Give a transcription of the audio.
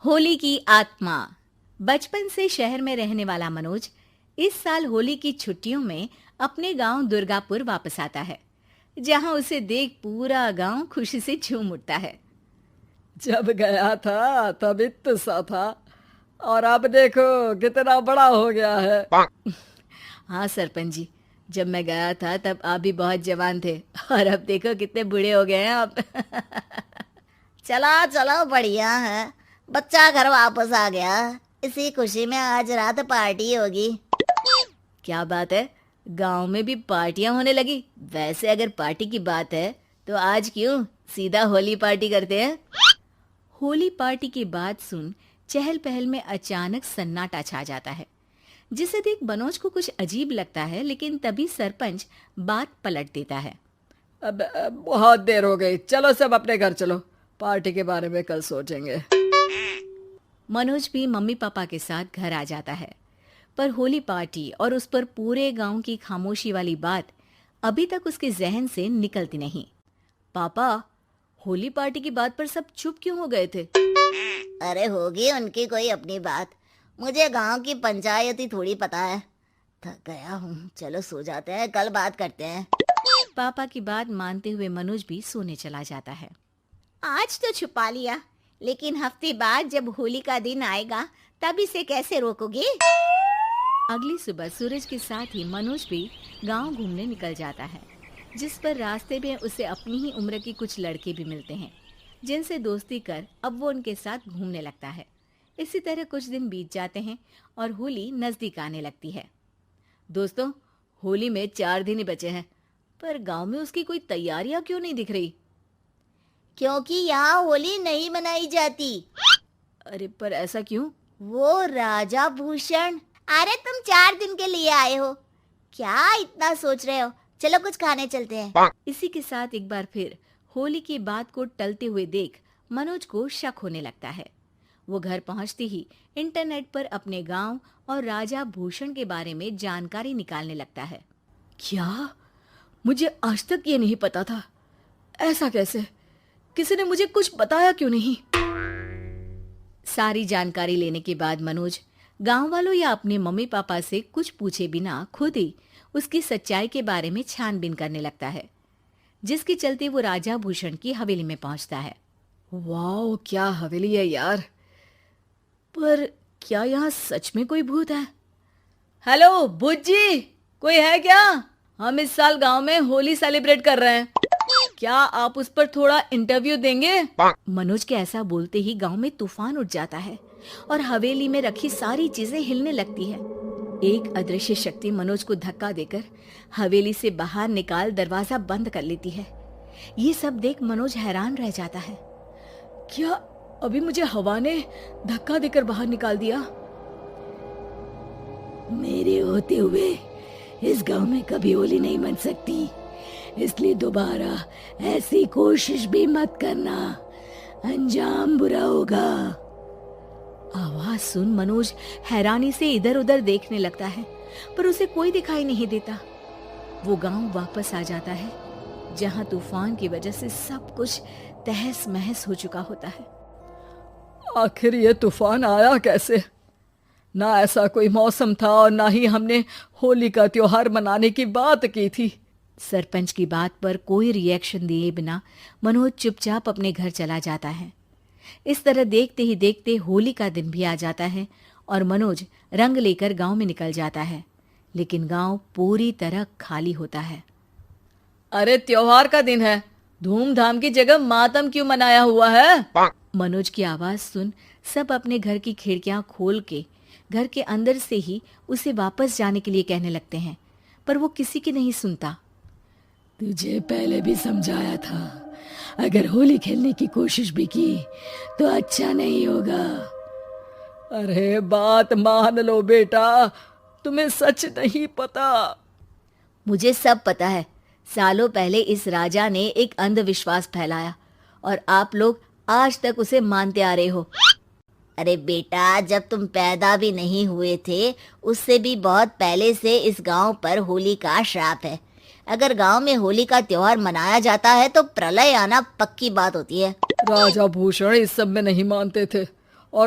होली की आत्मा। बचपन से शहर में रहने वाला मनोज इस साल होली की छुट्टियों में अपने गांव दुर्गापुर वापस आता है, जहां उसे देख पूरा गांव खुशी से झूम उठता है। जब गया था तब इतना सा था और अब देखो कितना बड़ा हो गया है। हाँ सरपंच जी, जब मैं गया था तब आप भी बहुत जवान थे और अब देखो कितने बूढ़े हो गए हैं आप। चलो चलो, बढ़िया है। बच्चा घर वापस आ गया। इसी खुशी में आज रात पार्टी होगी। क्या बात है, गांव में भी पार्टियां होने लगी। वैसे अगर पार्टी की बात है तो आज क्यों सीधा होली पार्टी करते हैं। होली पार्टी की बात सुन चहल पहल में अचानक सन्नाटा छा जाता है, जिसे देख मनोज को कुछ अजीब लगता है। लेकिन तभी सरपंच बात पलट देता है। अब बहुत देर हो गई, चलो सब अपने घर चलो, पार्टी के बारे में कल सोचेंगे। मनोज भी मम्मी पापा के साथ घर आ जाता है, पर होली पार्टी और उस पर पूरे गांव की खामोशी वाली बात अभी तक उसके जहन से निकलती नहीं। पापा, होली पार्टी की बात पर सब चुप क्यों हो गए थे? अरे होगी उनकी कोई अपनी बात। मुझे गांव की पंचायत ही थोड़ी पता है। थक गया हूँ, चलो सो जाते हैं, कल बात करते हैं। पापा की बात मानते हुए मनोज भी सोने चला जाता है। आज तो छुपा लिया, लेकिन हफ्ते बाद जब होली का दिन आएगा तब इसे कैसे रोकोगे? अगली सुबह सूरज के साथ ही मनोज भी गांव घूमने निकल जाता है, जिस पर रास्ते में उसे अपनी ही उम्र के कुछ लड़के भी मिलते हैं, जिनसे दोस्ती कर अब वो उनके साथ घूमने लगता है। इसी तरह कुछ दिन बीत जाते हैं और होली नजदीक आने लगती है। दोस्तों, होली में 4 दिन ही बचे हैं, पर गांव में उसकी कोई तैयारियां क्यों नहीं दिख रही? क्योंकि यहाँ होली नहीं मनाई जाती। अरे पर ऐसा क्यों? वो राजा भूषण। अरे तुम 4 दिन के लिए आए हो, क्या इतना सोच रहे हो? चलो कुछ खाने चलते हैं। इसी के साथ एक बार फिर होली की बात को टलते हुए देख मनोज को शक होने लगता है। वो घर पहुंचते ही इंटरनेट पर अपने गांव और राजा भूषण के बारे में जानकारी निकालने लगता है। क्या? मुझे आज तक ये नहीं पता था। ऐसा कैसे? किसी ने मुझे कुछ बताया क्यों नहीं? सारी जानकारी लेने के बाद मनोज गांव वालों या अपने मम्मी पापा से कुछ पूछे बिना खुद ही उसकी सच्चाई के बारे में छानबीन करने लगता है, जिसके चलते वो राजा भूषण की हवेली में पहुंचता है। वाह, क्या हवेली है यार। पर क्या यहाँ सच में कोई भूत है? हेलो भूत जी, कोई है क्या? हम इस साल गांव में होली सेलिब्रेट कर रहे हैं, क्या आप उस पर थोड़ा इंटरव्यू देंगे? मनोज के ऐसा बोलते ही गांव में तूफान उठ जाता है और हवेली में रखी सारी चीजें हिलने लगती है। एक अदृश्य शक्ति मनोज को धक्का देकर हवेली से बाहर निकाल दरवाजा बंद कर लेती है। ये सब देख मनोज हैरान रह जाता है। क्या अभी मुझे हवा ने धक्का देकर बाहर निकाल दिया? मेरे होते हुए इस गांव में कभी होली नहीं मन सकती, इसलिए दोबारा ऐसी कोशिश भी मत करना, अंजाम बुरा होगा। आवाज सुन मनोज हैरानी से इधर उधर देखने लगता है, पर उसे कोई दिखाई नहीं देता। वो गांव वापस आ जाता है, जहां तूफान की वजह से सब कुछ तहस महस हो चुका होता है। आखिर ये तूफान आया कैसे? ना ऐसा कोई मौसम था और ना ही हमने होली का त्योहार मनाने की बात की थी। सरपंच की बात पर कोई रिएक्शन दिए बिना मनोज चुपचाप अपने घर चला जाता है। इस तरह देखते ही देखते होली का दिन भी आ जाता है और मनोज रंग लेकर गांव में निकल जाता है, लेकिन गांव पूरी तरह खाली होता है। अरे त्योहार का दिन है, धूमधाम की जगह मातम क्यों मनाया हुआ है? मनोज की आवाज सुन सब अपने घर की खिड़कियां खोल के घर के अंदर से ही उसे वापस जाने के लिए कहने लगते हैं, पर वो किसी की नहीं सुनता। तुझे पहले भी समझाया था, अगर होली खेलने की कोशिश भी की तो अच्छा नहीं होगा। अरे बात मान लो बेटा, तुम्हें सच नहीं पता। मुझे सब पता है। सालों पहले इस राजा ने एक अंधविश्वास फैलाया और आप लोग आज तक उसे मानते आ रहे हो। अरे बेटा, जब तुम पैदा भी नहीं हुए थे उससे भी बहुत पहले से इस गांव पर होली का श्राप है। अगर गांव में होली का त्योहार मनाया जाता है तो प्रलय आना पक्की बात होती है। राजा भूषण इस सब में नहीं मानते थे और